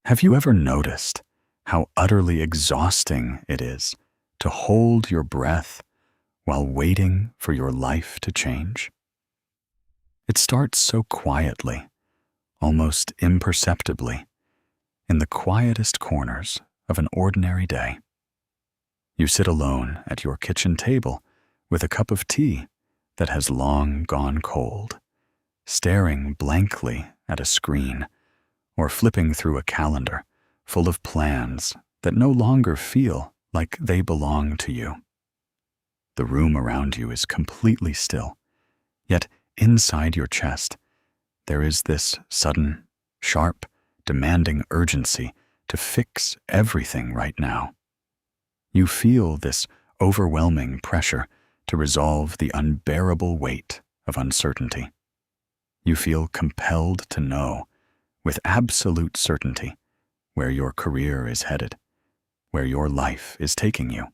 Have you ever noticed how utterly exhausting it is to hold your breath while waiting for your life to change? It starts so quietly, almost imperceptibly, in the quietest corners of an ordinary day. You sit alone at your kitchen table with a cup of tea that has long gone cold, staring blankly at a screen or flipping through a calendar full of plans that no longer feel like they belong to you. The room around you is completely still, yet inside your chest there is this sudden, sharp, demanding urgency to fix everything right now. You feel this overwhelming pressure to resolve the unbearable weight of uncertainty. You feel compelled to know, with absolute certainty, where your career is headed, where your life is taking you,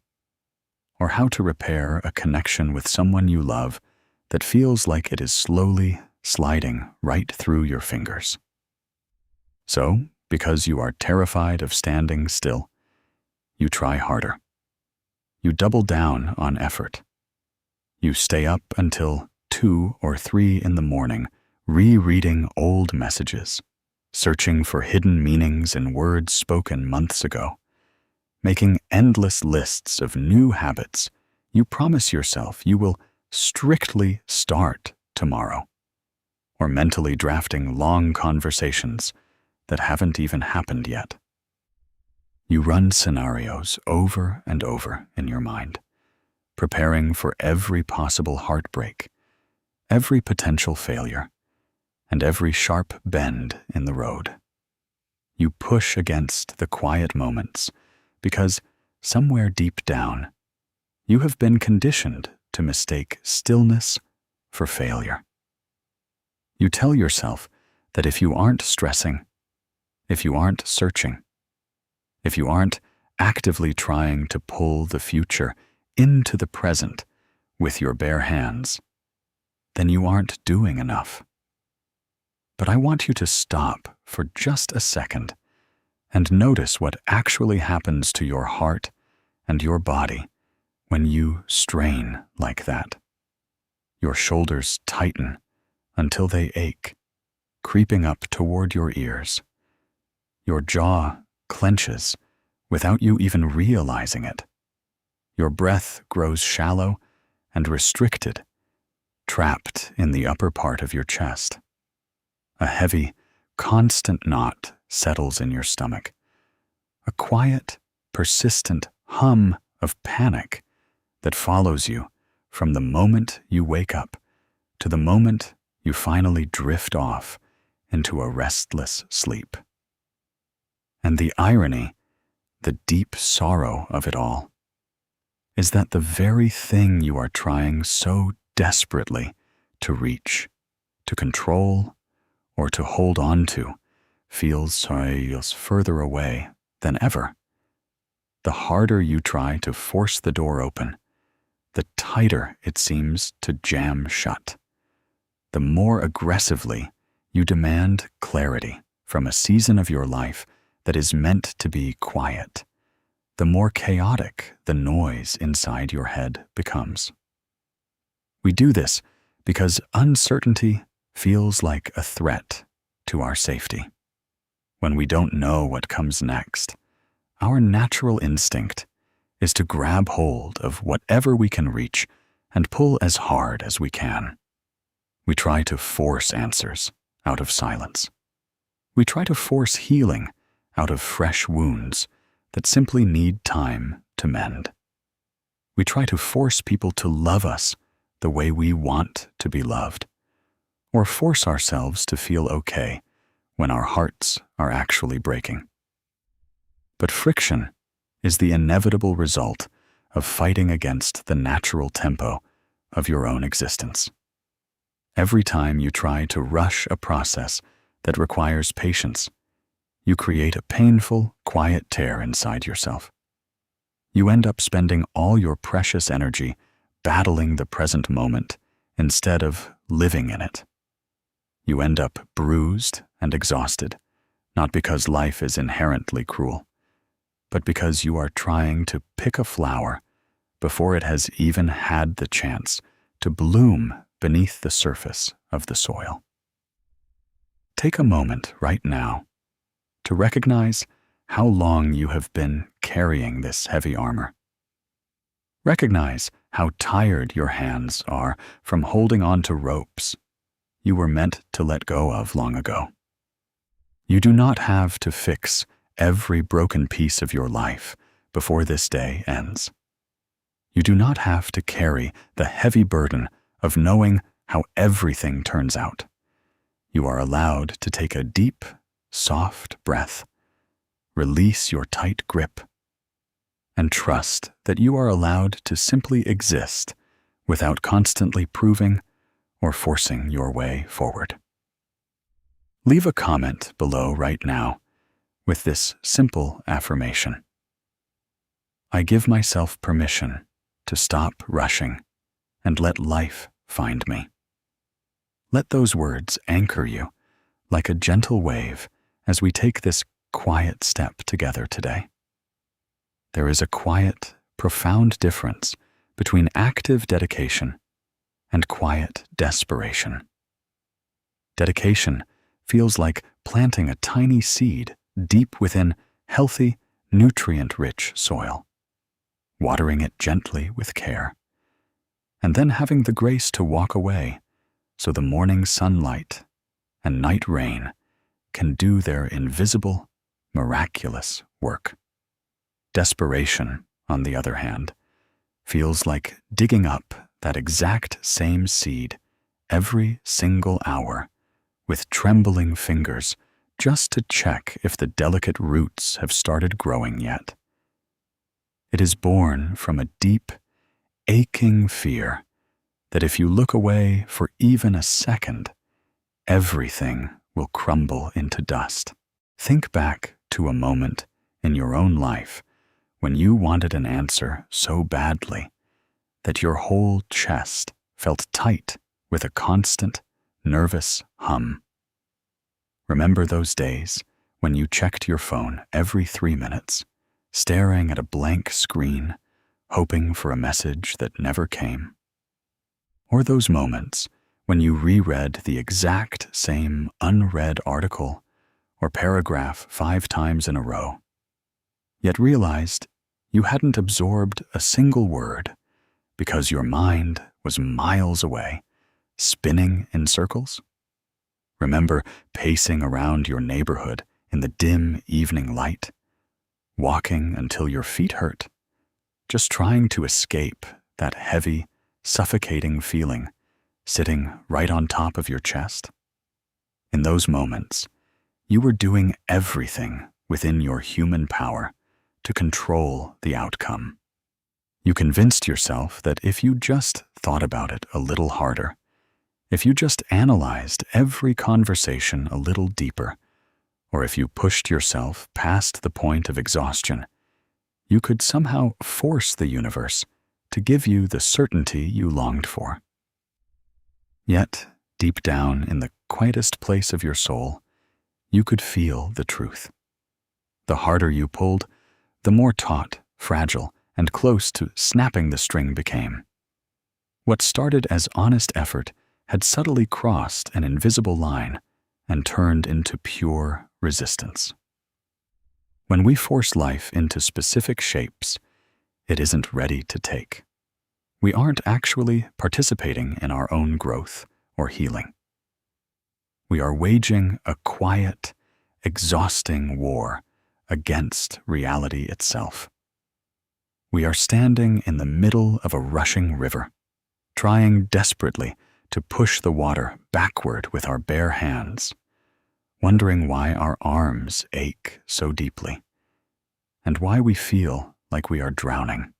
or how to repair a connection with someone you love that feels like it is slowly sliding right through your fingers. So, because you are terrified of standing still, you try harder. You double down on effort. You stay up until 2 or 3 in the morning, rereading old messages, searching for hidden meanings in words spoken months ago, making endless lists of new habits you promise yourself you will strictly start tomorrow, or mentally drafting long conversations that haven't even happened yet. You run scenarios over and over in your mind, preparing for every possible heartbreak, every potential failure, and every sharp bend in the road. You push against the quiet moments because somewhere deep down, you have been conditioned to mistake stillness for failure. You tell yourself that if you aren't stressing, if you aren't searching, if you aren't actively trying to pull the future into the present with your bare hands, then you aren't doing enough. But I want you to stop for just a second and notice what actually happens to your heart and your body when you strain like that. Your shoulders tighten until they ache, creeping up toward your ears. Your jaw clenches without you even realizing it. Your breath grows shallow and restricted, trapped in the upper part of your chest. A heavy, constant knot settles in your stomach. A quiet, persistent hum of panic that follows you from the moment you wake up to the moment you finally drift off into a restless sleep. And the irony, the deep sorrow of it all, is that the very thing you are trying so desperately to reach, to control, or to hold on to feels further away than ever. The harder you try to force the door open, the tighter it seems to jam shut. The more aggressively you demand clarity from a season of your life that is meant to be quiet, the more chaotic the noise inside your head becomes. We do this because uncertainty feels like a threat to our safety. When we don't know what comes next, our natural instinct is to grab hold of whatever we can reach and pull as hard as we can. We try to force answers out of silence. We try to force healing out of fresh wounds that simply need time to mend. We try to force people to love us the way we want to be loved, or force ourselves to feel okay when our hearts are actually breaking. But friction is the inevitable result of fighting against the natural tempo of your own existence. Every time you try to rush a process that requires patience, you create a painful, quiet tear inside yourself. You end up spending all your precious energy battling the present moment instead of living in it. You end up bruised and exhausted, not because life is inherently cruel, but because you are trying to pick a flower before it has even had the chance to bloom beneath the surface of the soil. Take a moment right now to recognize how long you have been carrying this heavy armor. Recognize how tired your hands are from holding on to ropes you were meant to let go of long ago. You do not have to fix every broken piece of your life before this day ends. You do not have to carry the heavy burden of knowing how everything turns out. You are allowed to take a deep, soft breath, release your tight grip, and trust that you are allowed to simply exist without constantly proving or forcing your way forward. Leave a comment below right now with this simple affirmation. I give myself permission to stop rushing and let life find me. Let those words anchor you like a gentle wave as we take this quiet step together today. There is a quiet, profound difference between active dedication and quiet desperation. Dedication feels like planting a tiny seed deep within healthy, nutrient-rich soil, watering it gently with care, and then having the grace to walk away so the morning sunlight and night rain can do their invisible, miraculous work. Desperation, on the other hand, feels like digging up that exact same seed every single hour with trembling fingers just to check if the delicate roots have started growing yet. It is born from a deep, aching fear that if you look away for even a second, everything will crumble into dust. Think back to a moment in your own life when you wanted an answer so badly that your whole chest felt tight with a constant, nervous hum. Remember those days when you checked your phone every 3 minutes, staring at a blank screen, hoping for a message that never came? Or those moments when you reread the exact same unread article or paragraph 5 times in a row, yet realized you hadn't absorbed a single word because your mind was miles away, spinning in circles? Remember pacing around your neighborhood in the dim evening light, walking until your feet hurt, just trying to escape that heavy, suffocating feeling sitting right on top of your chest? In those moments, you were doing everything within your human power to control the outcome. You convinced yourself that if you just thought about it a little harder, if you just analyzed every conversation a little deeper, or if you pushed yourself past the point of exhaustion, you could somehow force the universe to give you the certainty you longed for. Yet, deep down in the quietest place of your soul, you could feel the truth. The harder you pulled, the more taut, fragile, and close to snapping the string became. What started as honest effort had subtly crossed an invisible line and turned into pure resistance. When we force life into specific shapes it isn't ready to take, we aren't actually participating in our own growth or healing. We are waging a quiet, exhausting war against reality itself. We are standing in the middle of a rushing river, trying desperately to push the water backward with our bare hands, wondering why our arms ache so deeply, and why we feel like we are drowning.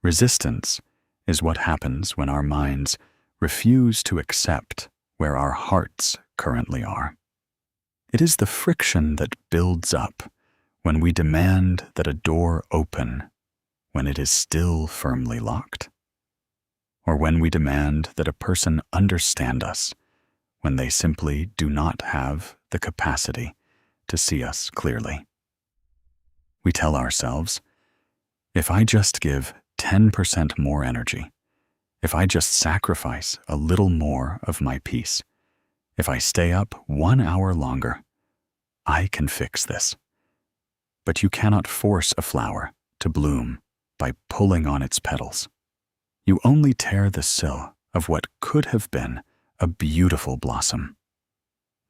Resistance is what happens when our minds refuse to accept where our hearts currently are. It is the friction that builds up when we demand that a door open when it is still firmly locked, or when we demand that a person understand us when they simply do not have the capacity to see us clearly. We tell ourselves, if I just give 10% more energy, if I just sacrifice a little more of my peace, if I stay up 1 hour longer, I can fix this. But you cannot force a flower to bloom by pulling on its petals. You only tear the sill of what could have been a beautiful blossom.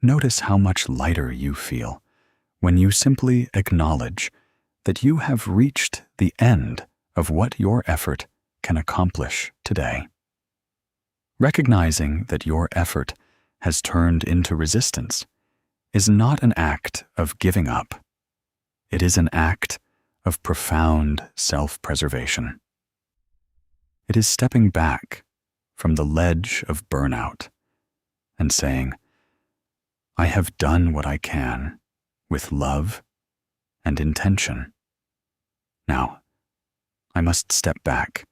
Notice how much lighter you feel when you simply acknowledge that you have reached the end of what your effort can accomplish today. Recognizing that your effort has turned into resistance is not an act of giving up. It is an act of profound self-preservation. It is stepping back from the ledge of burnout and saying, I have done what I can with love and intention. Now, I must step back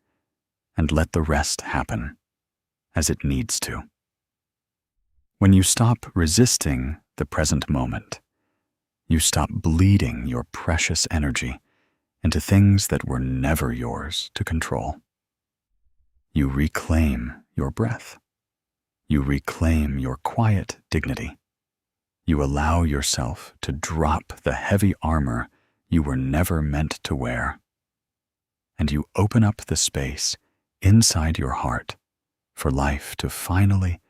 and let the rest happen as it needs to. When you stop resisting the present moment, you stop bleeding your precious energy into things that were never yours to control. You reclaim your breath. You reclaim your quiet dignity. You allow yourself to drop the heavy armor you were never meant to wear. And you open up the space inside your heart for life to finally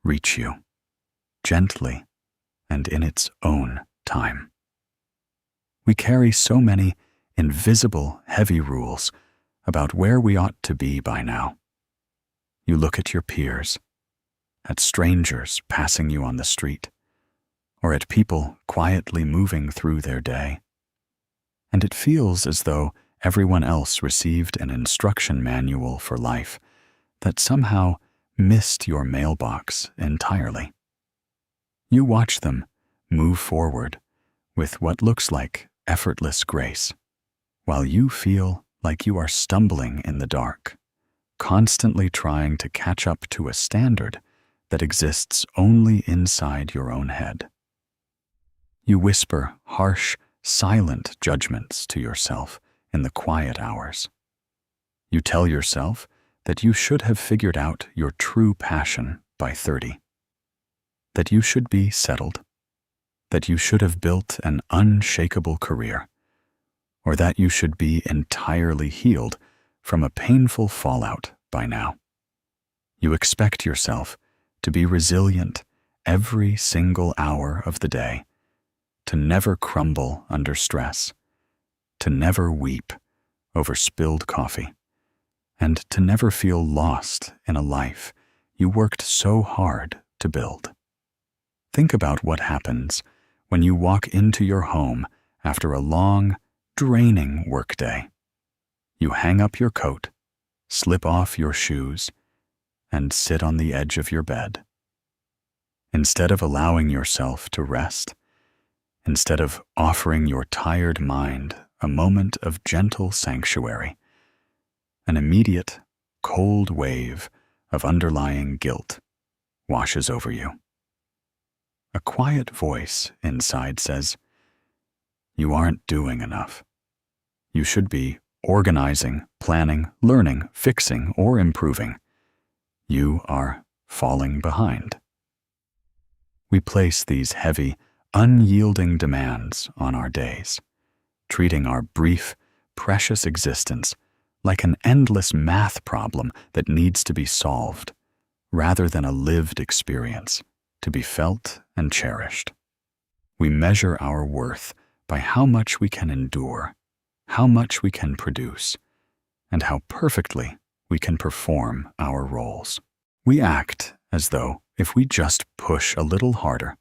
reach you, gently and in its own time. We carry so many invisible, heavy rules about where we ought to be by now. You look at your peers, at strangers passing you on the street, or at people quietly moving through their day, and it feels as though everyone else received an instruction manual for life that somehow missed your mailbox entirely. You watch them move forward with what looks like effortless grace, while you feel like you are stumbling in the dark, constantly trying to catch up to a standard that exists only inside your own head. You whisper harsh, silent judgments to yourself in the quiet hours. You tell yourself that you should have figured out your true passion by 30, that you should be settled, that you should have built an unshakable career, or that you should be entirely healed from a painful fallout by now. You expect yourself to be resilient every single hour of the day, to never crumble under stress, to never weep over spilled coffee, and to never feel lost in a life you worked so hard to build. Think about what happens when you walk into your home after a long, draining workday. You hang up your coat, slip off your shoes, and sit on the edge of your bed. Instead of allowing yourself to rest, instead of offering your tired mind a moment of gentle sanctuary, an immediate, cold wave of underlying guilt washes over you. A quiet voice inside says, "You aren't doing enough. You should be organizing, planning, learning, fixing, or improving. You are falling behind." We place these heavy, unyielding demands on our days, treating our brief, precious existence like an endless math problem that needs to be solved, rather than a lived experience to be felt and cherished. We measure our worth by how much we can endure, how much we can produce, and how perfectly we can perform our roles. We act as though if we just push a little harder,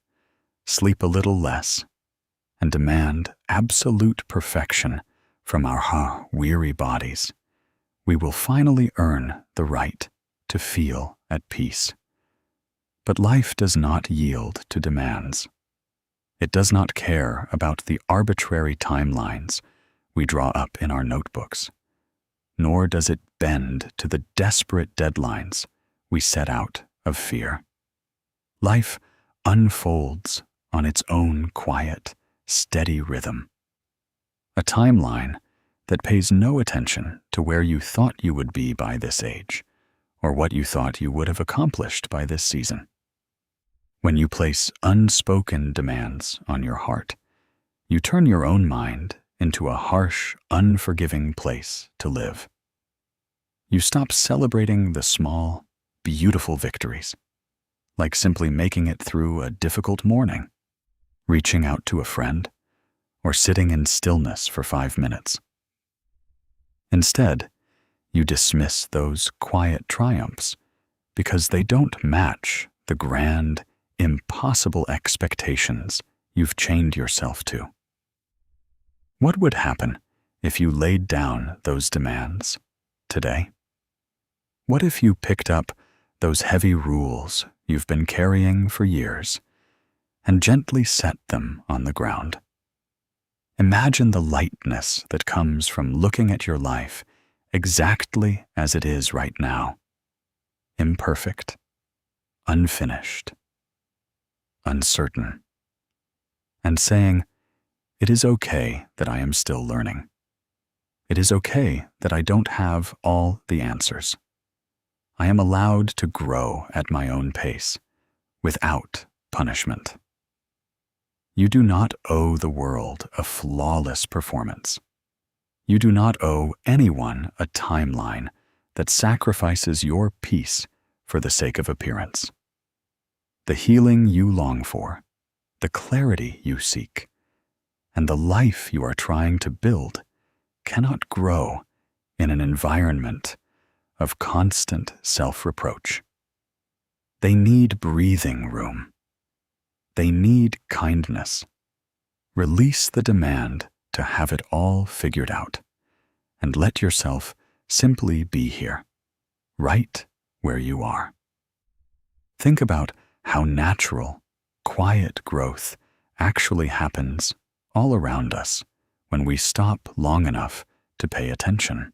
sleep a little less, and demand absolute perfection from our weary bodies, we will finally earn the right to feel at peace. But life does not yield to demands. It does not care about the arbitrary timelines we draw up in our notebooks, nor does it bend to the desperate deadlines we set out of fear. Life unfolds on its own quiet, steady rhythm. A timeline that pays no attention to where you thought you would be by this age, or what you thought you would have accomplished by this season. When you place unspoken demands on your heart, you turn your own mind into a harsh, unforgiving place to live. You stop celebrating the small, beautiful victories, like simply making it through a difficult morning, reaching out to a friend, or sitting in stillness for 5 minutes. Instead, you dismiss those quiet triumphs because they don't match the grand, impossible expectations you've chained yourself to. What would happen if you laid down those demands today? What if you picked up those heavy rules you've been carrying for years and gently set them on the ground? Imagine the lightness that comes from looking at your life exactly as it is right now, imperfect, unfinished, uncertain, and saying, "It is okay that I am still learning. It is okay that I don't have all the answers. I am allowed to grow at my own pace, without punishment." You do not owe the world a flawless performance. You do not owe anyone a timeline that sacrifices your peace for the sake of appearance. The healing you long for, the clarity you seek, and the life you are trying to build cannot grow in an environment of constant self-reproach. They need breathing room. They need kindness. Release the demand to have it all figured out, and let yourself simply be here, right where you are. Think about how natural, quiet growth actually happens all around us when we stop long enough to pay attention.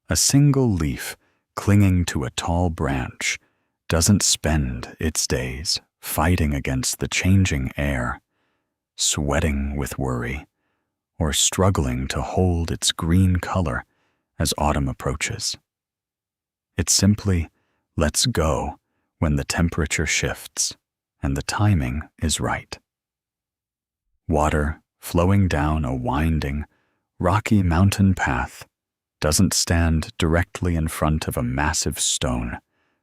A single leaf clinging to a tall branch doesn't spend its days fighting against the changing air, sweating with worry, or struggling to hold its green color as autumn approaches. It simply lets go when the temperature shifts and the timing is right. Water flowing down a winding, rocky mountain path doesn't stand directly in front of a massive stone,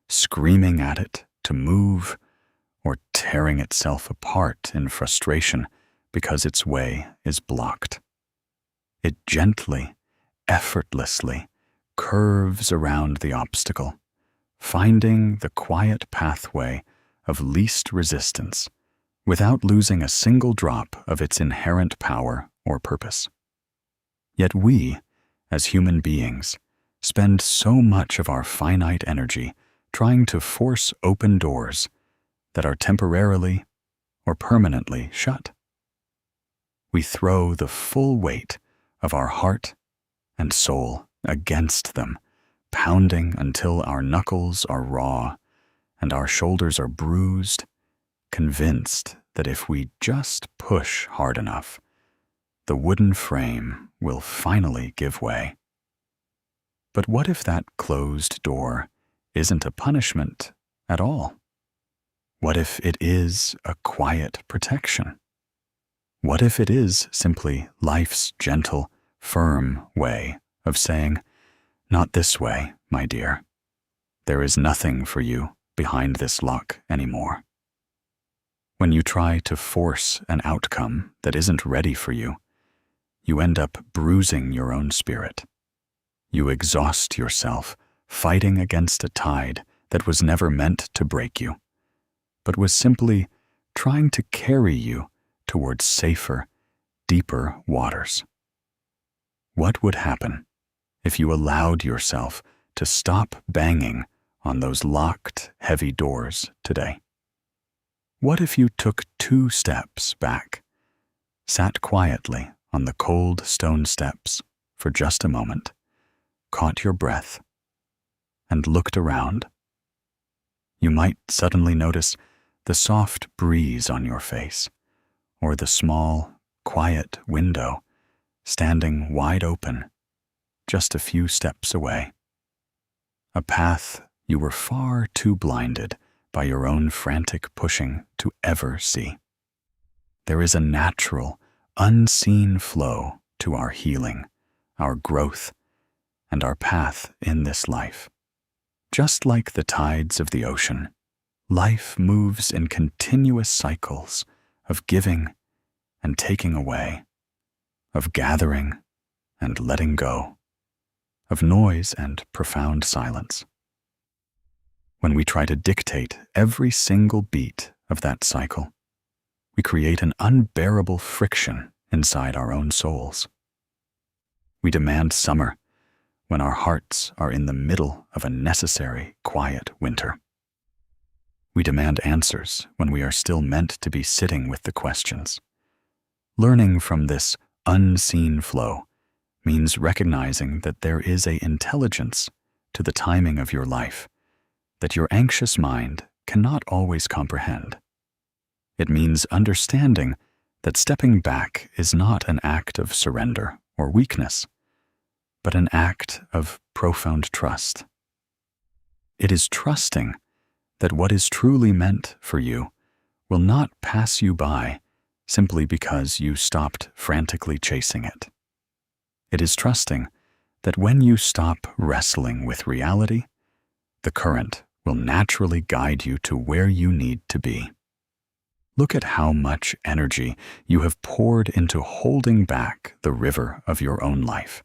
screaming at it to move or tearing itself apart in frustration because its way is blocked. It gently, effortlessly curves around the obstacle, finding the quiet pathway of least resistance without losing a single drop of its inherent power or purpose. Yet we, as human beings, spend so much of our finite energy trying to force open doors that are temporarily or permanently shut. We throw the full weight of our heart and soul against them, pounding until our knuckles are raw and our shoulders are bruised, convinced that if we just push hard enough, the wooden frame will finally give way. But what if that closed door isn't a punishment at all? What if it is a quiet protection? What if it is simply life's gentle, firm way of saying, "Not this way, my dear. There is nothing for you behind this lock anymore." When you try to force an outcome that isn't ready for you, you end up bruising your own spirit. You exhaust yourself fighting against a tide that was never meant to break you, but was simply trying to carry you towards safer, deeper waters. What would happen if you allowed yourself to stop banging on those locked, heavy doors today? What if you took 2 steps back, sat quietly on the cold stone steps for just a moment, caught your breath, and looked around? You might suddenly notice the soft breeze on your face, or the small, quiet window, standing wide open, just a few steps away. A path you were far too blinded by your own frantic pushing to ever see. There is a natural, unseen flow to our healing, our growth, and our path in this life. Just like the tides of the ocean, life moves in continuous cycles of giving and taking away, of gathering and letting go, of noise and profound silence. When we try to dictate every single beat of that cycle, we create an unbearable friction inside our own souls. We demand summer when our hearts are in the middle of a necessary, quiet winter. We demand answers when we are still meant to be sitting with the questions. Learning from this unseen flow means recognizing that there is an intelligence to the timing of your life that your anxious mind cannot always comprehend. It means understanding that stepping back is not an act of surrender or weakness, but an act of profound trust. It is trusting that what is truly meant for you will not pass you by simply because you stopped frantically chasing it. It is trusting that when you stop wrestling with reality, the current will naturally guide you to where you need to be. Look at how much energy you have poured into holding back the river of your own life.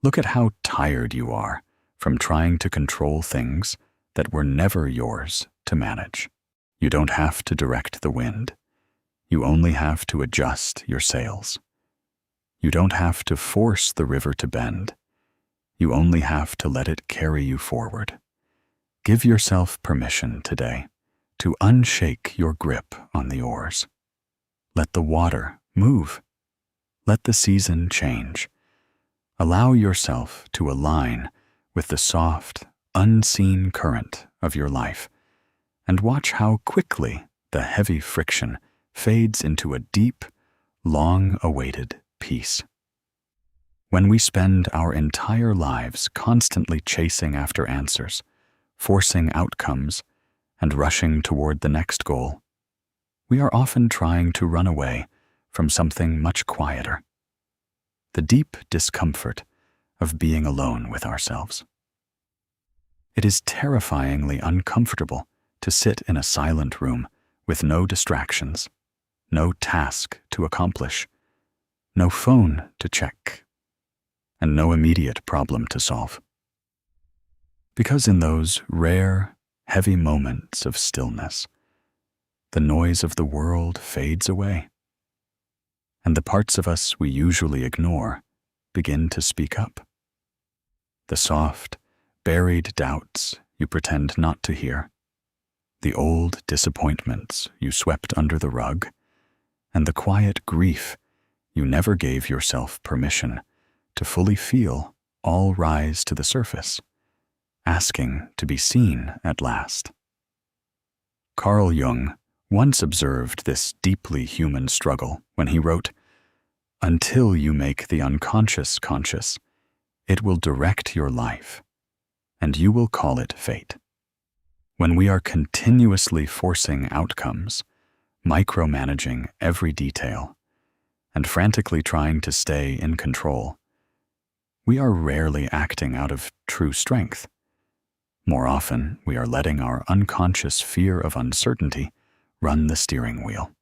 Look at how tired you are from trying to control things that were never yours to manage. You don't have to direct the wind. You only have to adjust your sails. You don't have to force the river to bend. You only have to let it carry you forward. Give yourself permission today to unshake your grip on the oars. Let the water move. Let the season change. Allow yourself to align with the soft, unseen current of your life, and watch how quickly the heavy friction fades into a deep, long-awaited peace. When we spend our entire lives constantly chasing after answers, forcing outcomes, and rushing toward the next goal, we are often trying to run away from something much quieter: the deep discomfort of being alone with ourselves. It is terrifyingly uncomfortable to sit in a silent room with no distractions, no task to accomplish, no phone to check, and no immediate problem to solve. Because in those rare, heavy moments of stillness, the noise of the world fades away, and the parts of us we usually ignore begin to speak up. The soft, buried doubts you pretend not to hear, the old disappointments you swept under the rug, and the quiet grief you never gave yourself permission to fully feel all rise to the surface, asking to be seen at last. Carl Jung once observed this deeply human struggle when he wrote, "Until you make the unconscious conscious, it will direct your life, and you will call it fate." When we are continuously forcing outcomes, micromanaging every detail, and frantically trying to stay in control, we are rarely acting out of true strength. More often, we are letting our unconscious fear of uncertainty run the steering wheel.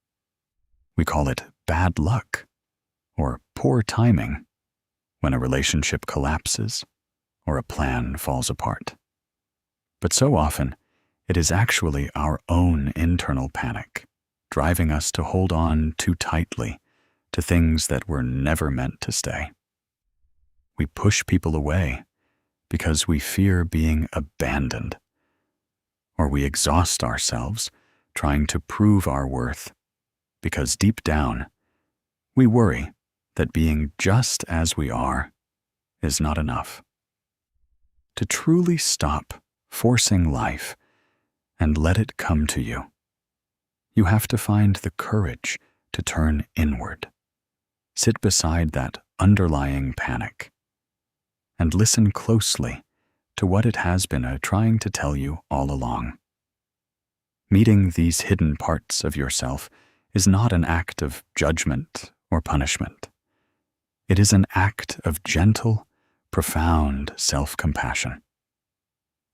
We call it bad luck or poor timing when a relationship collapses or a plan falls apart. But so often, it is actually our own internal panic driving us to hold on too tightly to things that were never meant to stay. We push people away because we fear being abandoned, or we exhaust ourselves trying to prove our worth because deep down, we worry that being just as we are is not enough. To truly stop forcing life and let it come to you, you have to find the courage to turn inward, sit beside that underlying panic and listen closely to what it has been trying to tell you all along. Meeting these hidden parts of yourself is not an act of judgment or punishment. It is an act of gentle, profound self-compassion.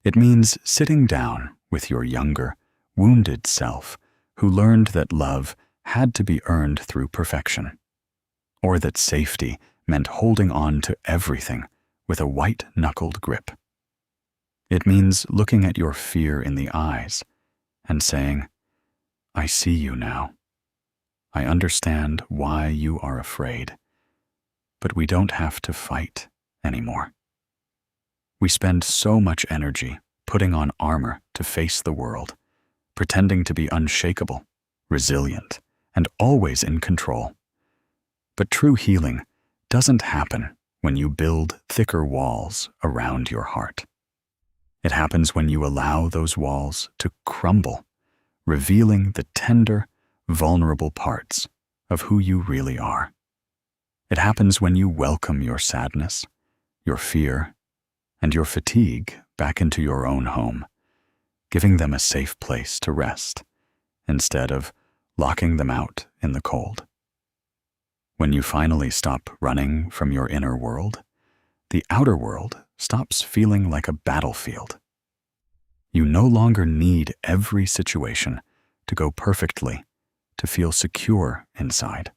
It means sitting down with your younger, wounded self who learned that love had to be earned through perfection, or that safety meant holding on to everything with a white-knuckled grip. It means looking at your fear in the eyes and saying, "I see you now. I understand why you are afraid, but we don't have to fight anymore." We spend so much energy putting on armor to face the world, pretending to be unshakable, resilient, and always in control. But true healing doesn't happen when you build thicker walls around your heart. It happens when you allow those walls to crumble, revealing the tender, vulnerable parts of who you really are. It happens when you welcome your sadness, your fear, and your fatigue back into your own home, giving them a safe place to rest instead of locking them out in the cold. When you finally stop running from your inner world, the outer world stops feeling like a battlefield. You no longer need every situation to go perfectly to feel secure inside.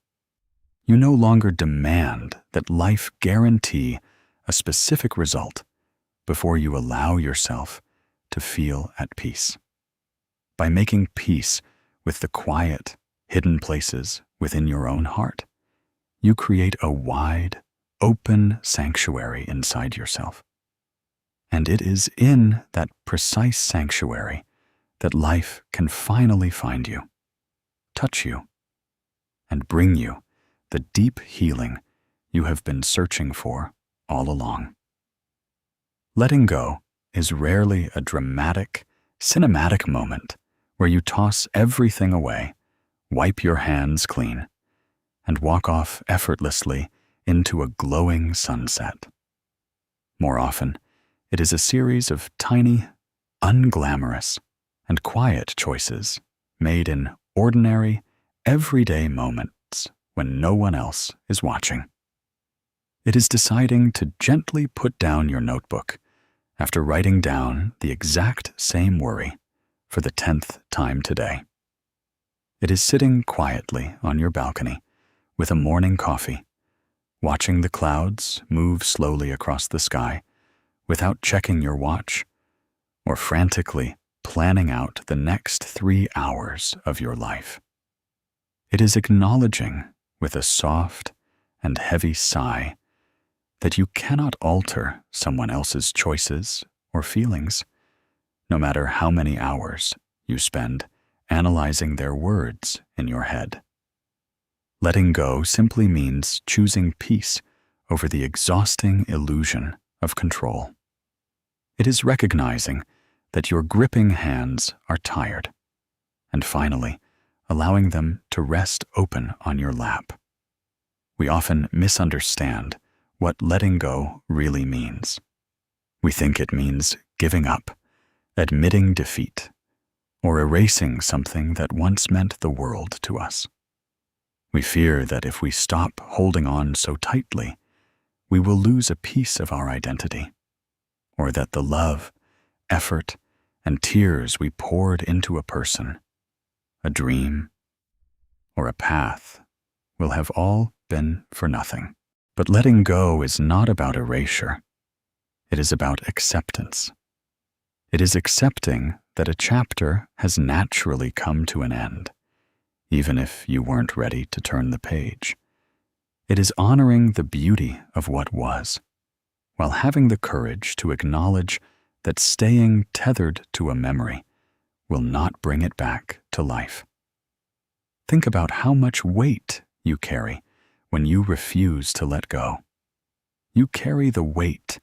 You no longer demand that life guarantee a specific result before you allow yourself to feel at peace. By making peace with the quiet, hidden places within your own heart, you create a wide, open sanctuary inside yourself. And it is in that precise sanctuary that life can finally find you, touch you, and bring you the deep healing you have been searching for all along. Letting go is rarely a dramatic, cinematic moment where you toss everything away, wipe your hands clean, and walk off effortlessly into a glowing sunset. More often, it is a series of tiny, unglamorous, and quiet choices made in ordinary, everyday moments when no one else is watching. It is deciding to gently put down your notebook after writing down the exact same worry for the 10th time today. It is sitting quietly on your balcony with a morning coffee, watching the clouds move slowly across the sky without checking your watch or frantically planning out the next 3 hours of your life. It is acknowledging with a soft and heavy sigh that you cannot alter someone else's choices or feelings, no matter how many hours you spend analyzing their words in your head. Letting go simply means choosing peace over the exhausting illusion of control. It is recognizing that your gripping hands are tired, and finally allowing them to rest open on your lap. We often misunderstand what letting go really means. We think it means giving up, admitting defeat, or erasing something that once meant the world to us. We fear that if we stop holding on so tightly, we will lose a piece of our identity, or that the love, effort, and tears we poured into a person, a dream, or a path will have all been for nothing. But letting go is not about erasure. It is about acceptance. It is accepting that a chapter has naturally come to an end, even if you weren't ready to turn the page. It is honoring the beauty of what was, while having the courage to acknowledge that staying tethered to a memory will not bring it back to life. Think about how much weight you carry when you refuse to let go. You carry the weight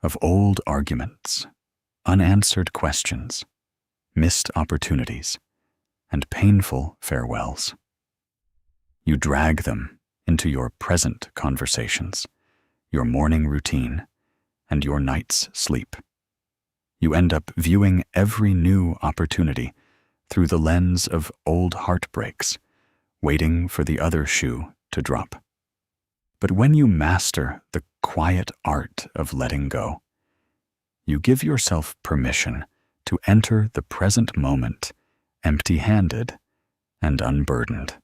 of old arguments, unanswered questions, missed opportunities, and painful farewells. You drag them into your present conversations, your morning routine, and your night's sleep. You end up viewing every new opportunity through the lens of old heartbreaks, waiting for the other shoe to drop. But when you master the quiet art of letting go, you give yourself permission to enter the present moment empty-handed and unburdened.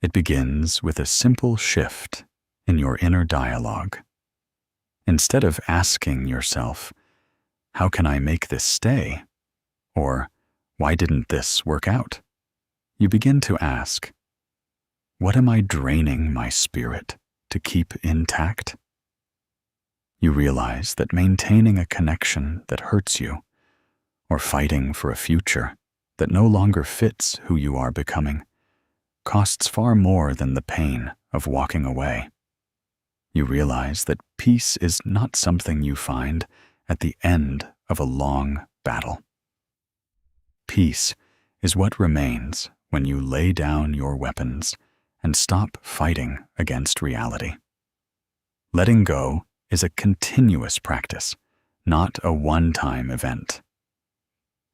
It begins with a simple shift in your inner dialogue. Instead of asking yourself, "How can I make this stay?" or "Why didn't this work out?" you begin to ask, "What am I draining my spirit to keep intact?" You realize that maintaining a connection that hurts you, or fighting for a future that no longer fits who you are becoming, costs far more than the pain of walking away. You realize that peace is not something you find at the end of a long battle. Peace is what remains when you lay down your weapons and stop fighting against reality. Letting go is a continuous practice, not a one-time event.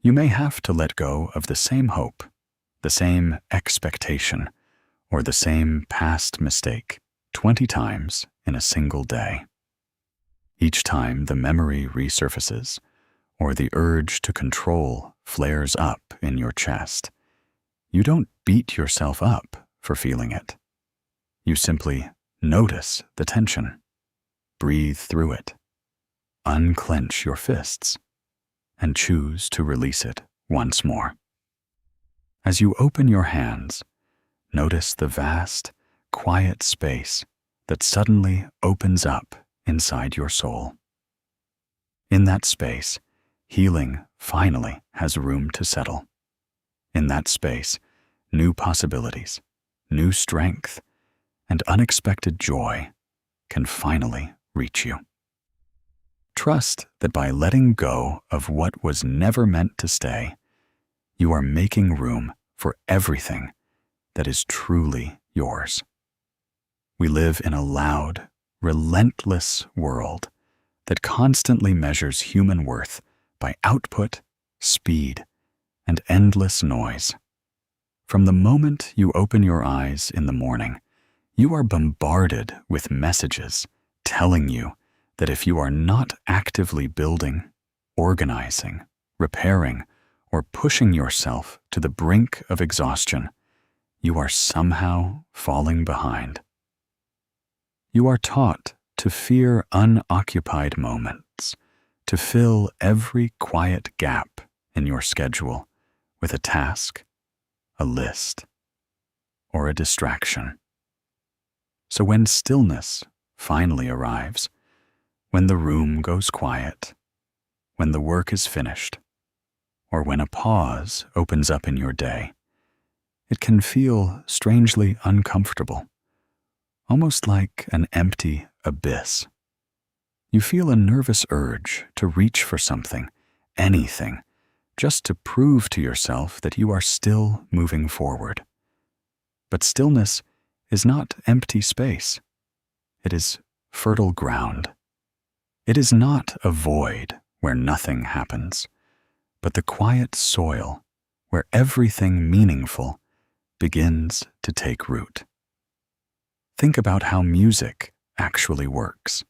You may have to let go of the same hope, the same expectation, or the same past mistake 20 times in a single day. Each time the memory resurfaces, or the urge to control flares up in your chest, you don't beat yourself up for feeling it. You simply notice the tension, breathe through it, unclench your fists, and choose to release it once more. As you open your hands, notice the vast, quiet space that suddenly opens up inside your soul. In that space, healing finally has room to settle. In that space, new possibilities, new strength, and unexpected joy can finally reach you. Trust that by letting go of what was never meant to stay, you are making room for everything that is truly yours. We live in a loud, relentless world that constantly measures human worth by output, speed, and endless noise. From the moment you open your eyes in the morning, you are bombarded with messages telling you that if you are not actively building, organizing, repairing, or pushing yourself to the brink of exhaustion, you are somehow falling behind. You are taught to fear unoccupied moments, to fill every quiet gap in your schedule with a task, a list, or a distraction. So when stillness finally arrives, when the room goes quiet, when the work is finished, or when a pause opens up in your day, it can feel strangely uncomfortable, almost like an empty abyss. You feel a nervous urge to reach for something, anything, just to prove to yourself that you are still moving forward. But stillness is not empty space. It is fertile ground. It is not a void where nothing happens, but the quiet soil where everything meaningful begins to take root. Think about how music actually works.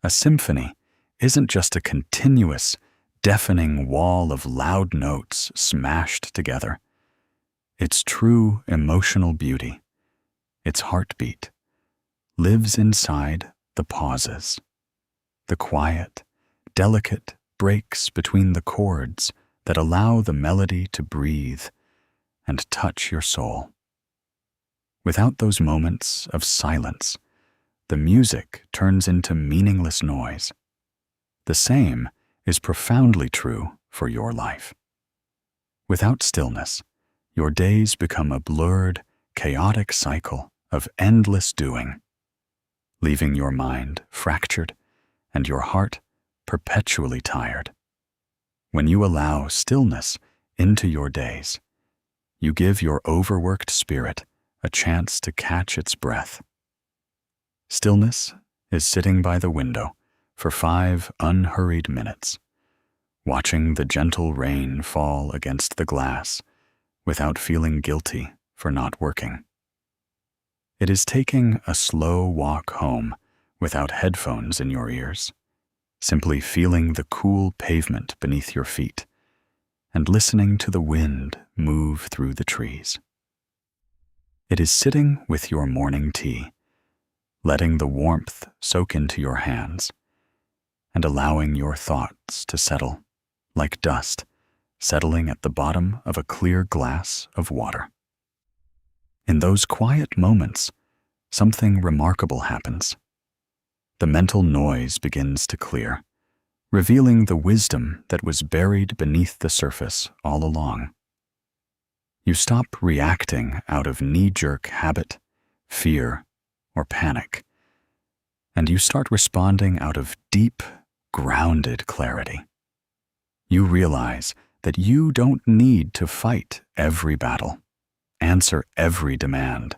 A symphony isn't just a continuous, deafening wall of loud notes smashed together. Its true emotional beauty, its heartbeat, lives inside the pauses, the quiet, delicate breaks between the chords that allow the melody to breathe and touch your soul. Without those moments of silence, the music turns into meaningless noise. The same is profoundly true for your life. Without stillness, your days become a blurred, chaotic cycle of endless doing, leaving your mind fractured and your heart perpetually tired. When you allow stillness into your days, you give your overworked spirit a chance to catch its breath. Stillness is sitting by the window for 5 unhurried minutes, watching the gentle rain fall against the glass without feeling guilty for not working. It is taking a slow walk home without headphones in your ears, simply feeling the cool pavement beneath your feet and listening to the wind move through the trees. It is sitting with your morning tea, letting the warmth soak into your hands and allowing your thoughts to settle like dust settling at the bottom of a clear glass of water. In those quiet moments, something remarkable happens. The mental noise begins to clear, revealing the wisdom that was buried beneath the surface all along. You stop reacting out of knee-jerk habit, fear, or panic, and you start responding out of deep, grounded clarity. You realize that you don't need to fight every battle, answer every demand,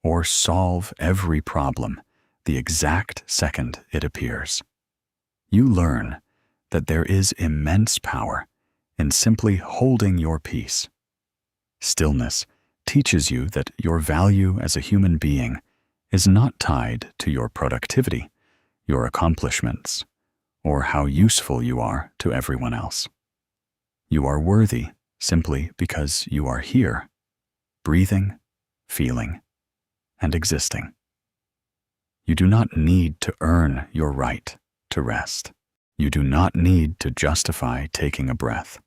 or solve every problem the exact second it appears. You learn that there is immense power in simply holding your peace. Stillness teaches you that your value as a human being is not tied to your productivity, your accomplishments, or how useful you are to everyone else. You are worthy simply because you are here, breathing, feeling, and existing. You do not need to earn your right to rest. You do not need to justify taking a breath.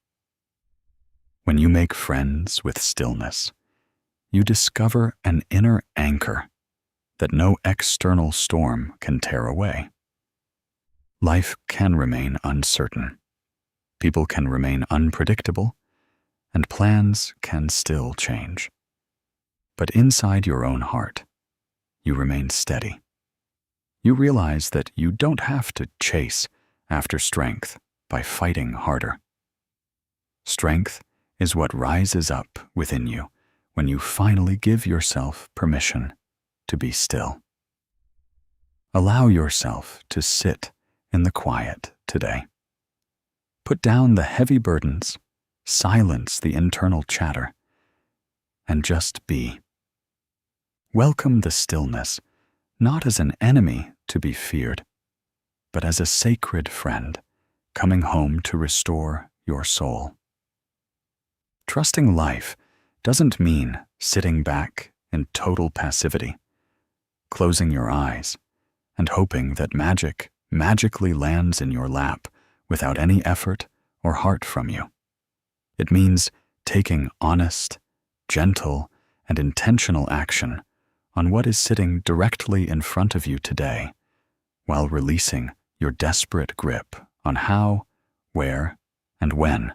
When you make friends with stillness, you discover an inner anchor that no external storm can tear away. Life can remain uncertain. People can remain unpredictable, and plans can still change. But inside your own heart, you remain steady. You realize that you don't have to chase after strength by fighting harder. Strength is what rises up within you when you finally give yourself permission to be still. Allow yourself to sit in the quiet today. Put down the heavy burdens, silence the internal chatter, and just be. Welcome the stillness, not as an enemy to be feared, but as a sacred friend coming home to restore your soul. Trusting life doesn't mean sitting back in total passivity, closing your eyes, and hoping that magic magically lands in your lap without any effort or heart from you. It means taking honest, gentle, and intentional action on what is sitting directly in front of you today, while releasing your desperate grip on how, where, and when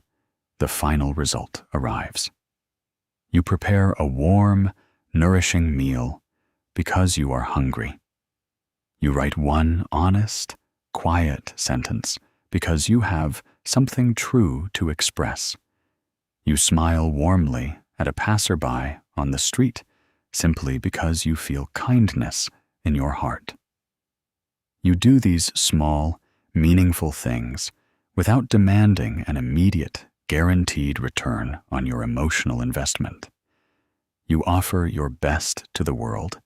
the final result arrives. You prepare a warm, nourishing meal because you are hungry. You write one honest, quiet sentence because you have something true to express. You smile warmly at a passerby on the street simply because you feel kindness in your heart. You do these small, meaningful things without demanding an immediate, guaranteed return on your emotional investment. You offer your best to the world,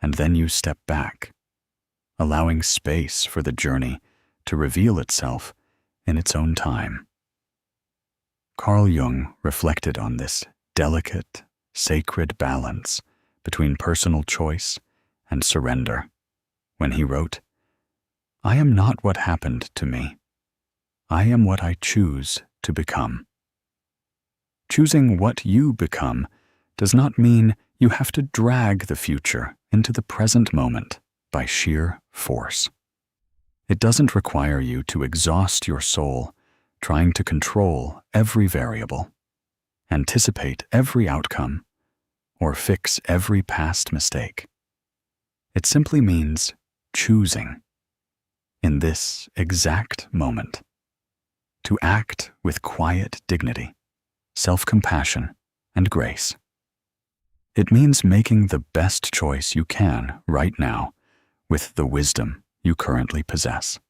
and then you step back, allowing space for the journey to reveal itself in its own time. Carl Jung reflected on this delicate, sacred balance between personal choice and surrender when he wrote, "I am not what happened to me. I am what I choose to become." Choosing what you become does not mean you have to drag the future into the present moment by sheer force. It doesn't require you to exhaust your soul trying to control every variable, anticipate every outcome, or fix every past mistake. It simply means choosing, in this exact moment, to act with quiet dignity, self-compassion, and grace. It means making the best choice you can right now with the wisdom you currently possess,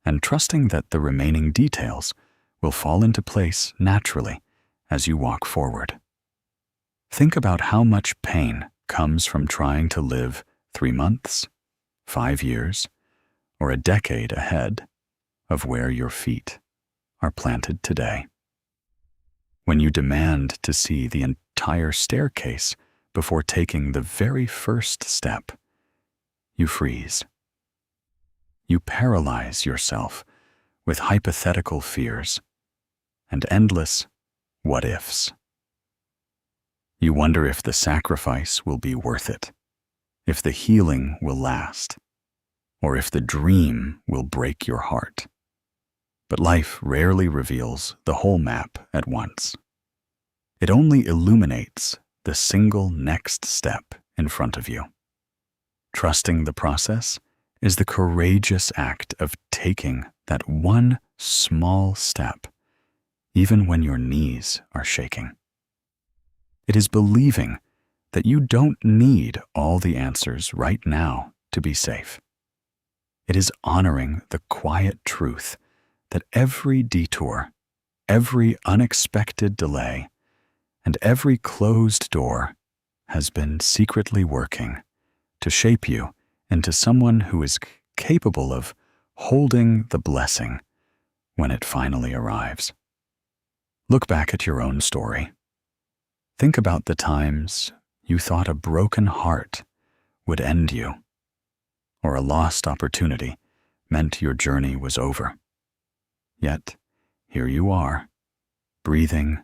and trusting that the remaining details will fall into place naturally as you walk forward. Think about how much pain comes from trying to live 3 months, 5 years, or a decade ahead of where your feet are planted today. When you demand to see the entire staircase before taking the very first step, you freeze. You paralyze yourself with hypothetical fears and endless what-ifs. You wonder if the sacrifice will be worth it, if the healing will last, or if the dream will break your heart. But life rarely reveals the whole map at once. It only illuminates the single next step in front of you. Trusting the process is the courageous act of taking that one small step, even when your knees are shaking. It is believing that you don't need all the answers right now to be safe. It is honoring the quiet truth that every detour, every unexpected delay, and every closed door has been secretly working to shape you into someone who is capable of holding the blessing when it finally arrives. Look back at your own story. Think about the times you thought a broken heart would end you, or a lost opportunity meant your journey was over. Yet, here you are, breathing,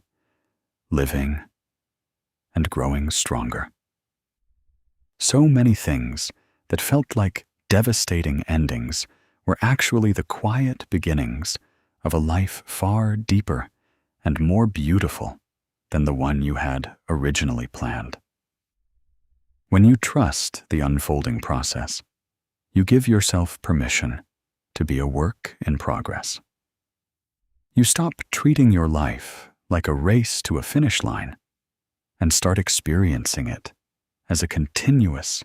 living, and growing stronger. So many things that felt like devastating endings were actually the quiet beginnings of a life far deeper and more beautiful than the one you had originally planned. When you trust the unfolding process, you give yourself permission to be a work in progress. You stop treating your life like a race to a finish line and start experiencing it as a continuous,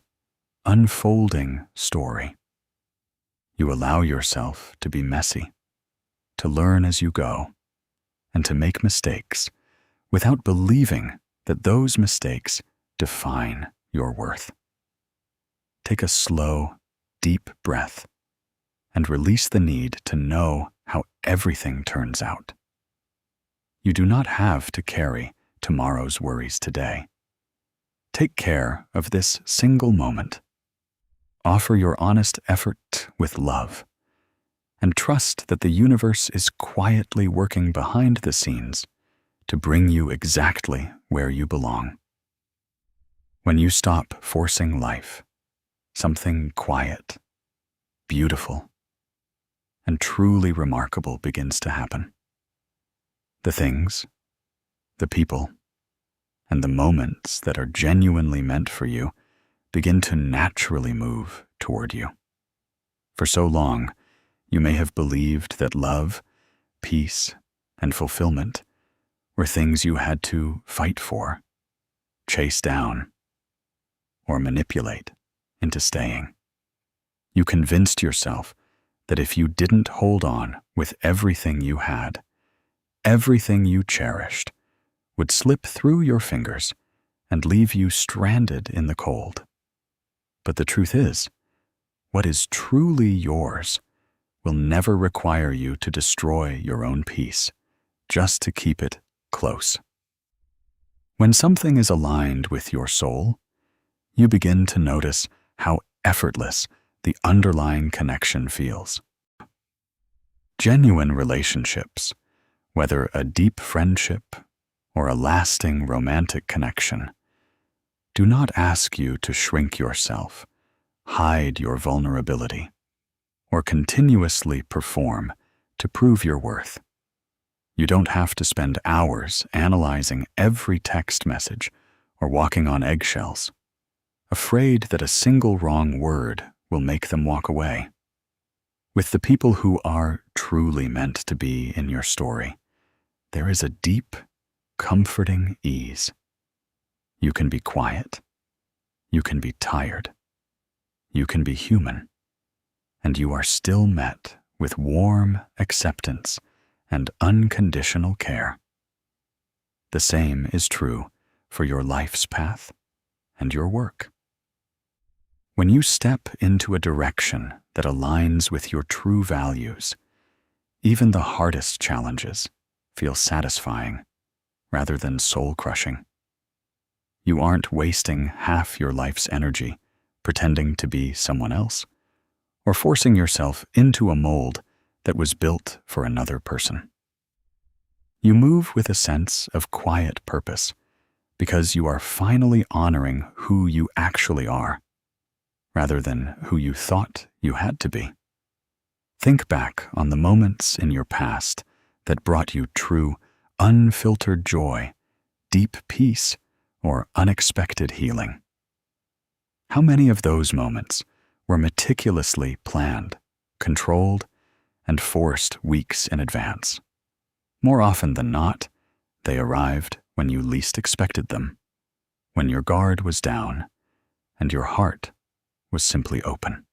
unfolding story. You allow yourself to be messy, to learn as you go, and to make mistakes without believing that those mistakes define your worth. Take a slow, deep breath and release the need to know how everything turns out. You do not have to carry tomorrow's worries today. Take care of this single moment. Offer your honest effort with love, and trust that the universe is quietly working behind the scenes to bring you exactly where you belong. When you stop forcing life, something quiet, beautiful, and truly remarkable begins to happen. The things, the people, and the moments that are genuinely meant for you begin to naturally move toward you. For so long, you may have believed that love, peace, and fulfillment were things you had to fight for, chase down, or manipulate into staying. You convinced yourself that if you didn't hold on with everything you had, everything you cherished would slip through your fingers and leave you stranded in the cold. But the truth is, what is truly yours will never require you to destroy your own peace just to keep it close. When something is aligned with your soul, you begin to notice how effortless the underlying connection feels. Genuine relationships, whether a deep friendship or a lasting romantic connection, do not ask you to shrink yourself, hide your vulnerability, or continuously perform to prove your worth. You don't have to spend hours analyzing every text message or walking on eggshells, afraid that a single wrong word will make them walk away. With the people who are truly meant to be in your story, there is a deep, comforting ease. You can be quiet. You can be tired. You can be human. And you are still met with warm acceptance and unconditional care. The same is true for your life's path and your work. When you step into a direction that aligns with your true values, even the hardest challenges feel satisfying rather than soul-crushing. You aren't wasting half your life's energy pretending to be someone else or forcing yourself into a mold that was built for another person. You move with a sense of quiet purpose because you are finally honoring who you actually are, rather than who you thought you had to be. Think back on the moments in your past that brought you true, unfiltered joy, deep peace, or unexpected healing. How many of those moments were meticulously planned, controlled, and forced weeks in advance? More often than not, they arrived when you least expected them, when your guard was down and your heart was simply open.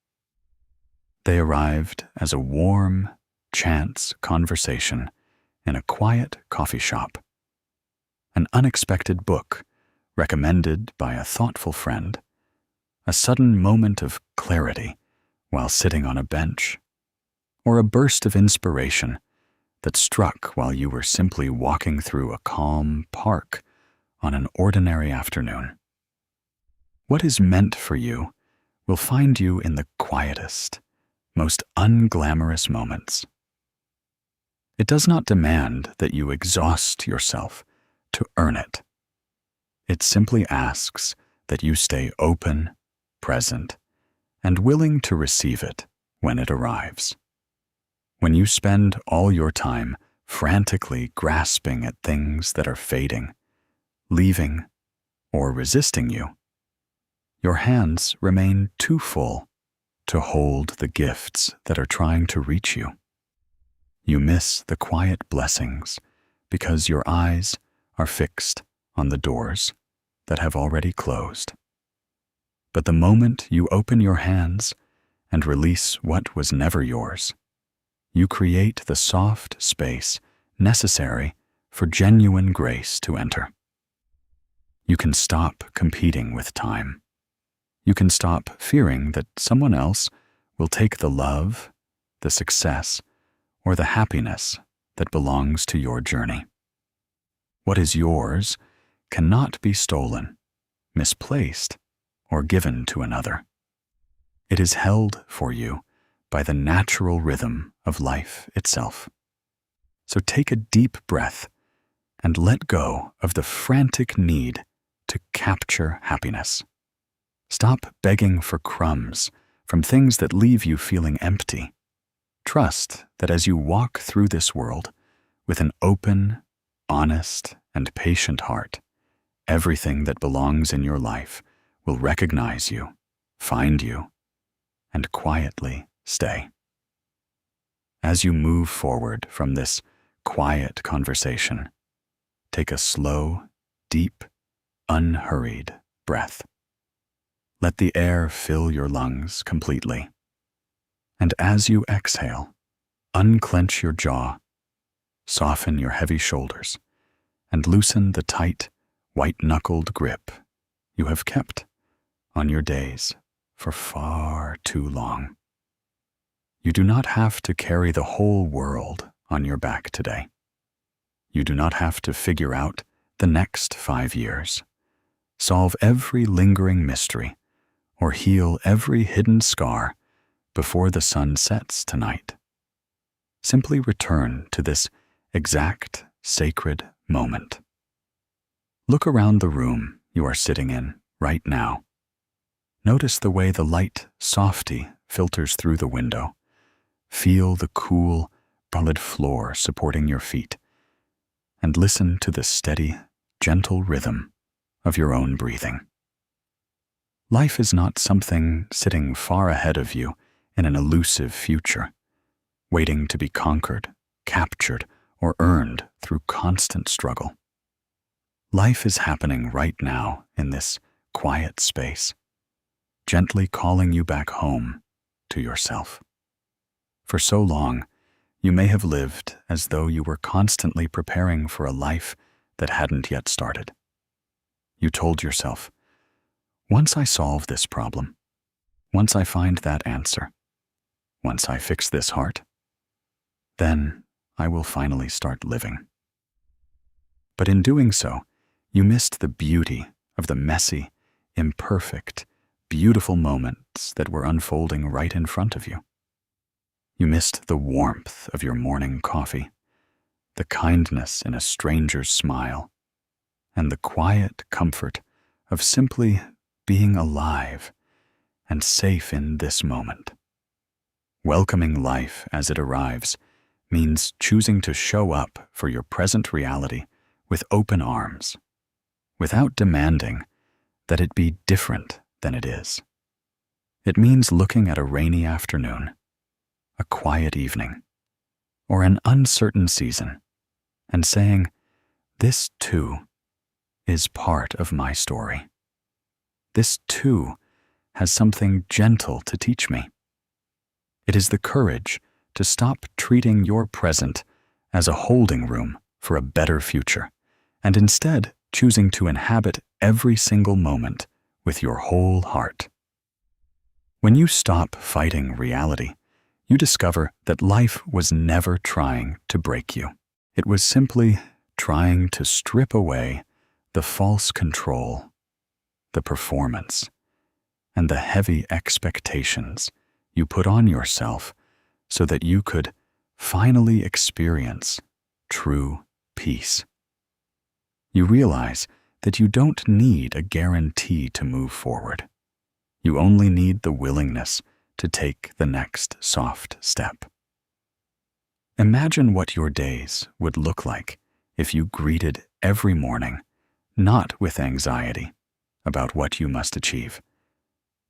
They arrived as a warm, chance conversation in a quiet coffee shop, an unexpected book recommended by a thoughtful friend, a sudden moment of clarity while sitting on a bench, or a burst of inspiration that struck while you were simply walking through a calm park on an ordinary afternoon. What is meant for you will find you in the quietest, most unglamorous moments. It does not demand that you exhaust yourself to earn it. It simply asks that you stay open, present, and willing to receive it when it arrives. When you spend all your time frantically grasping at things that are fading, leaving, or resisting you, your hands remain too full to hold the gifts that are trying to reach you. You miss the quiet blessings because your eyes are fixed on the doors that have already closed. But the moment you open your hands and release what was never yours, you create the soft space necessary for genuine grace to enter. You can stop competing with time. You can stop fearing that someone else will take the love, the success, or the happiness that belongs to your journey. What is yours cannot be stolen, misplaced, or given to another. It is held for you by the natural rhythm of life itself. So take a deep breath and let go of the frantic need to capture happiness. Stop begging for crumbs from things that leave you feeling empty. Trust that as you walk through this world with an open, honest, and patient heart, everything that belongs in your life will recognize you, find you, and quietly stay. As you move forward from this quiet conversation, take a slow, deep, unhurried breath. Let the air fill your lungs completely. And as you exhale, unclench your jaw, soften your heavy shoulders, and loosen the tight, white-knuckled grip you have kept on your days for far too long. You do not have to carry the whole world on your back today. You do not have to figure out the next 5 years, solve every lingering mystery, or heal every hidden scar before the sun sets tonight. Simply return to this exact, sacred moment. Look around the room you are sitting in right now. Notice the way the light softly filters through the window. Feel the cool, solid floor supporting your feet, and listen to the steady, gentle rhythm of your own breathing. Life is not something sitting far ahead of you in an elusive future, waiting to be conquered, captured, or earned through constant struggle. Life is happening right now in this quiet space, gently calling you back home to yourself. For so long, you may have lived as though you were constantly preparing for a life that hadn't yet started. You told yourself, once I solve this problem, once I find that answer, once I fix this heart, then I will finally start living. But in doing so, you missed the beauty of the messy, imperfect, beautiful moments that were unfolding right in front of you. You missed the warmth of your morning coffee, the kindness in a stranger's smile, and the quiet comfort of simply being alive and safe in this moment. Welcoming life as it arrives means choosing to show up for your present reality with open arms, without demanding that it be different than it is. It means looking at a rainy afternoon, a quiet evening, or an uncertain season, and saying, this too is part of my story. This too has something gentle to teach me. It is the courage to stop treating your present as a holding room for a better future, and instead choosing to inhabit every single moment with your whole heart. When you stop fighting reality, you discover that life was never trying to break you. It was simply trying to strip away the false control, the performance, and the heavy expectations you put on yourself so that you could finally experience true peace. You realize that you don't need a guarantee to move forward. You only need the willingness to take the next soft step. Imagine what your days would look like if you greeted every morning not with anxiety about what you must achieve,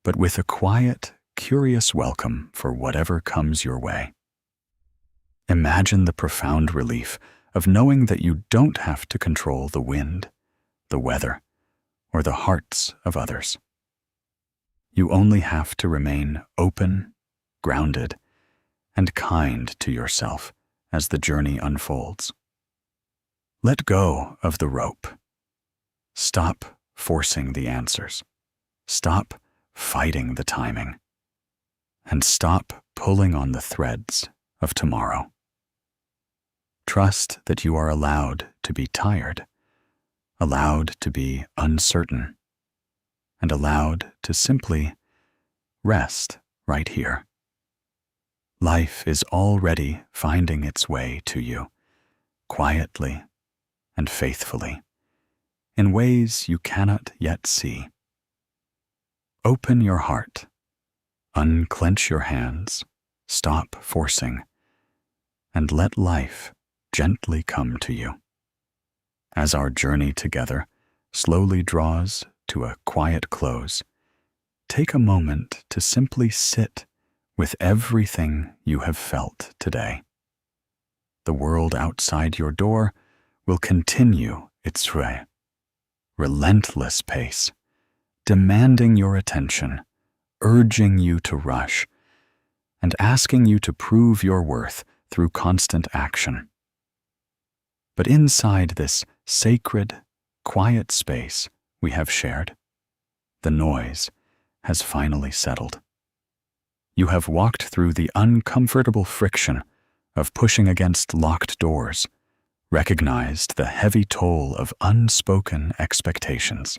but with a quiet, curious welcome for whatever comes your way. Imagine the profound relief of knowing that you don't have to control the wind, the weather, or the hearts of others. You only have to remain open, grounded, and kind to yourself as the journey unfolds. Let go of the rope. Stop forcing the answers. Stop fighting the timing. And stop pulling on the threads of tomorrow. Trust that you are allowed to be tired, allowed to be uncertain, and allowed to simply rest right here. Life is already finding its way to you, quietly and faithfully, in ways you cannot yet see. Open your heart, unclench your hands, stop forcing, and let life gently come to you. As our journey together slowly draws to a quiet close, take a moment to simply sit with everything you have felt today. The world outside your door will continue its relentless pace, demanding your attention, urging you to rush, and asking you to prove your worth through constant action. But inside this sacred, quiet space we have shared, the noise has finally settled. You have walked through the uncomfortable friction of pushing against locked doors, recognized the heavy toll of unspoken expectations,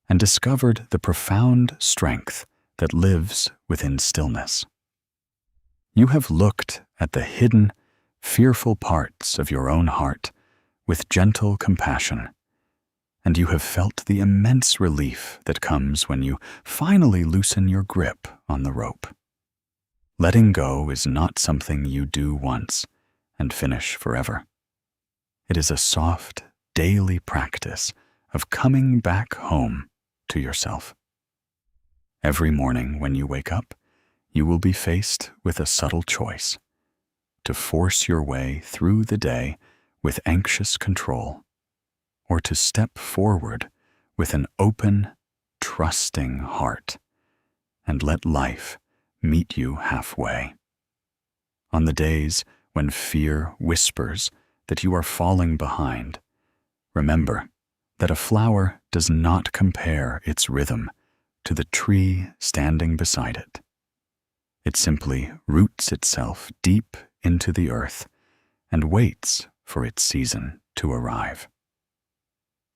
and discovered the profound strength that lives within stillness. You have looked at the hidden, fearful parts of your own heart with gentle compassion, and you have felt the immense relief that comes when you finally loosen your grip on the rope. Letting go is not something you do once and finish forever. It is a soft, daily practice of coming back home to yourself. Every morning when you wake up, you will be faced with a subtle choice: to force your way through the day with anxious control, or to step forward with an open, trusting heart and let life meet you halfway. On the days when fear whispers that you are falling behind, remember that a flower does not compare its rhythm to the tree standing beside it. It simply roots itself deep into the earth and waits for its season to arrive.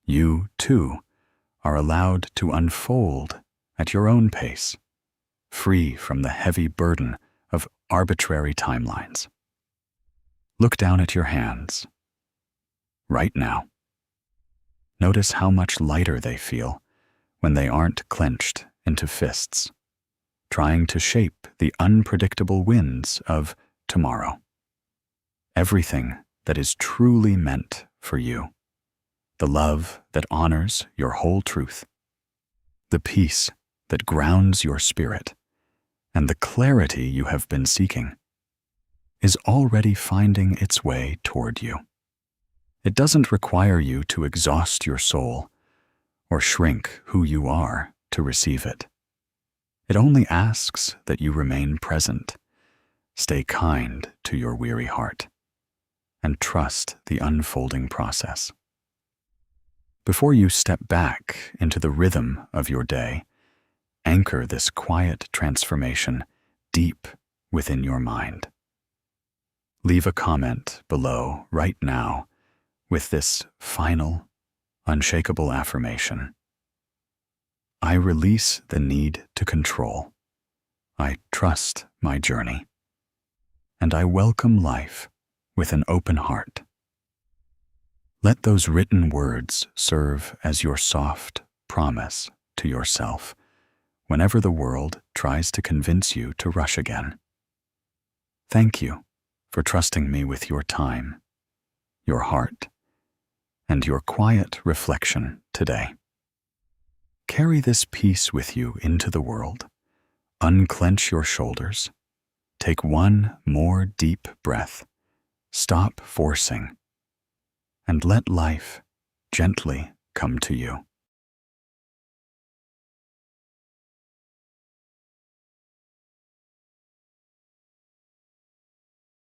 You, too, are allowed to unfold at your own pace, free from the heavy burden of arbitrary timelines. Look down at your hands. Right now. Notice how much lighter they feel when they aren't clenched into fists, trying to shape the unpredictable winds of tomorrow. Everything that is truly meant for you, the love that honors your whole truth, the peace that grounds your spirit, and the clarity you have been seeking, is already finding its way toward you. It doesn't require you to exhaust your soul or shrink who you are to receive it. It only asks that you remain present, stay kind to your weary heart, and trust the unfolding process. Before you step back into the rhythm of your day, anchor this quiet transformation deep within your mind. Leave a comment below right now with this final, unshakable affirmation. I release the need to control. I trust my journey. And I welcome life with an open heart. Let those written words serve as your soft promise to yourself whenever the world tries to convince you to rush again. Thank you for trusting me with your time, your heart, and your quiet reflection today. Carry this peace with you into the world. Unclench your shoulders. Take one more deep breath. Stop forcing. And let life gently come to you.